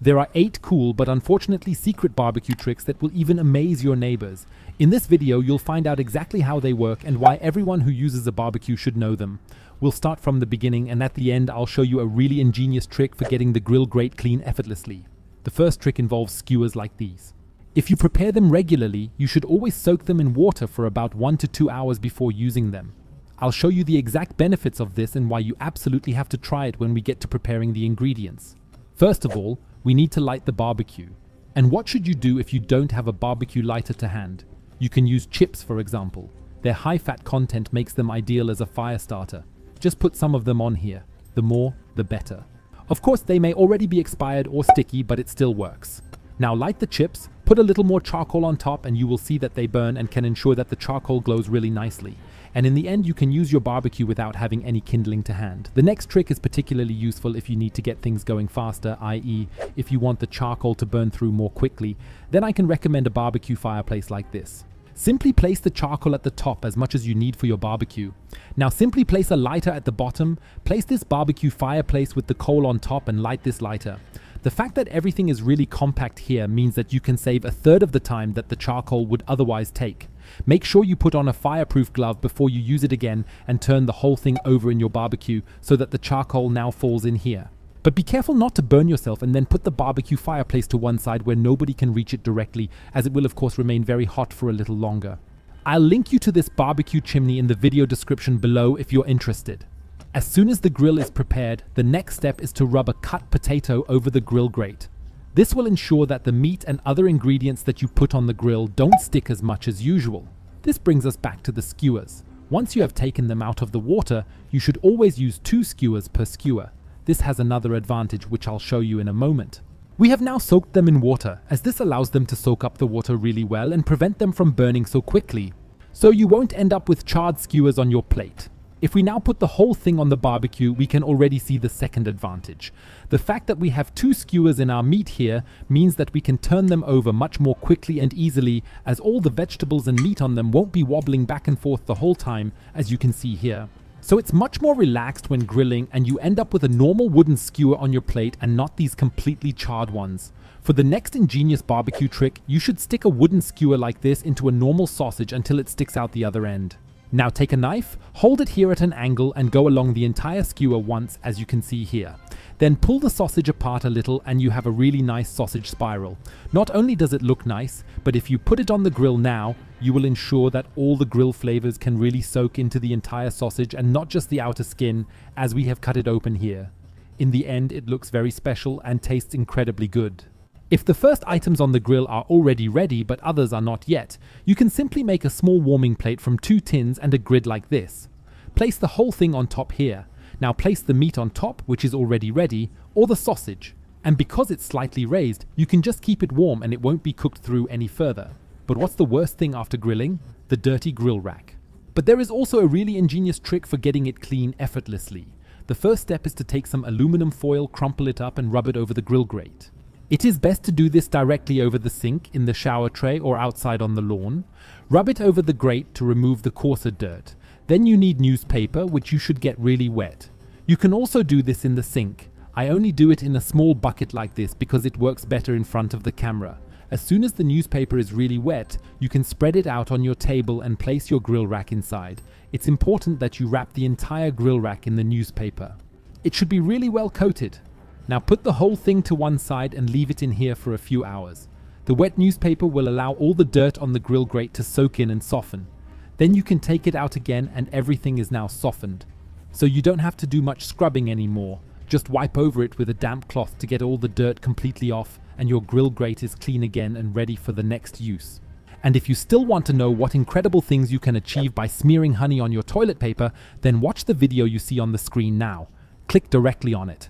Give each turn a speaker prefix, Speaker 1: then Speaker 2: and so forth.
Speaker 1: There are 8 cool but unfortunately secret barbecue tricks that will even amaze your neighbors. In this video, you'll find out exactly how they work and why everyone who uses a barbecue should know them. We'll start from the beginning, and at the end I'll show you a really ingenious trick for getting the grill grate clean effortlessly. The first trick involves skewers like these. If you prepare them regularly, you should always soak them in water for about 1 to 2 hours before using them. I'll show you the exact benefits of this and why you absolutely have to try it when we get to preparing the ingredients. First of all, we need to light the barbecue. And what should you do if you don't have a barbecue lighter to hand? You can use chips, for example. Their high-fat content makes them ideal as a fire starter. Just put some of them on here. The more, the better. Of course, they may already be expired or sticky, but it still works. Now light the chips, put a little more charcoal on top, and you will see that they burn and can ensure that the charcoal glows really nicely. And in the end, you can use your barbecue without having any kindling to hand. The next trick is particularly useful if you need to get things going faster, i.e. if you want the charcoal to burn through more quickly. Then I can recommend a barbecue fireplace like this. Simply place the charcoal at the top as much as you need for your barbecue. Now simply place a lighter at the bottom, place this barbecue fireplace with the coal on top and light this lighter. The fact that everything is really compact here means that you can save a third of the time that the charcoal would otherwise take. Make sure you put on a fireproof glove before you use it again and turn the whole thing over in your barbecue so that the charcoal now falls in here. But be careful not to burn yourself, and then put the barbecue fireplace to one side where nobody can reach it directly, as it will of course remain very hot for a little longer. I'll link you to this barbecue chimney in the video description below if you're interested. As soon as the grill is prepared, the next step is to rub a cut potato over the grill grate. This will ensure that the meat and other ingredients that you put on the grill don't stick as much as usual. This brings us back to the skewers. Once you have taken them out of the water, you should always use 2 skewers per skewer. This has another advantage which I'll show you in a moment. We have now soaked them in water, as this allows them to soak up the water really well and prevent them from burning so quickly. So you won't end up with charred skewers on your plate. If we now put the whole thing on the barbecue, we can already see the second advantage. The fact that we have 2 skewers in our meat here means that we can turn them over much more quickly and easily, as all the vegetables and meat on them won't be wobbling back and forth the whole time, as you can see here. So it's much more relaxed when grilling, and you end up with a normal wooden skewer on your plate and not these completely charred ones. For the next ingenious barbecue trick, you should stick a wooden skewer like this into a normal sausage until it sticks out the other end. Now take a knife, hold it here at an angle and go along the entire skewer once, as you can see here. Then pull the sausage apart a little and you have a really nice sausage spiral. Not only does it look nice, but if you put it on the grill now, you will ensure that all the grill flavors can really soak into the entire sausage and not just the outer skin, as we have cut it open here. In the end, it looks very special and tastes incredibly good. If the first items on the grill are already ready but others are not yet, you can simply make a small warming plate from 2 tins and a grid like this. Place the whole thing on top here. Now place the meat on top, which is already ready, or the sausage. And because it's slightly raised, you can just keep it warm and it won't be cooked through any further. But what's the worst thing after grilling? The dirty grill rack. But there is also a really ingenious trick for getting it clean effortlessly. The first step is to take some aluminum foil, crumple it up and rub it over the grill grate. It is best to do this directly over the sink, in the shower tray or outside on the lawn. Rub it over the grate to remove the coarser dirt. Then you need newspaper, which you should get really wet. You can also do this in the sink. I only do it in a small bucket like this because it works better in front of the camera. As soon as the newspaper is really wet, you can spread it out on your table and place your grill rack inside. It's important that you wrap the entire grill rack in the newspaper. It should be really well coated. Now put the whole thing to one side and leave it in here for a few hours. The wet newspaper will allow all the dirt on the grill grate to soak in and soften. Then you can take it out again and everything is now softened. So you don't have to do much scrubbing anymore. Just wipe over it with a damp cloth to get all the dirt completely off, and your grill grate is clean again and ready for the next use. And if you still want to know what incredible things you can achieve by smearing honey on your toilet paper, then watch the video you see on the screen now. Click directly on it.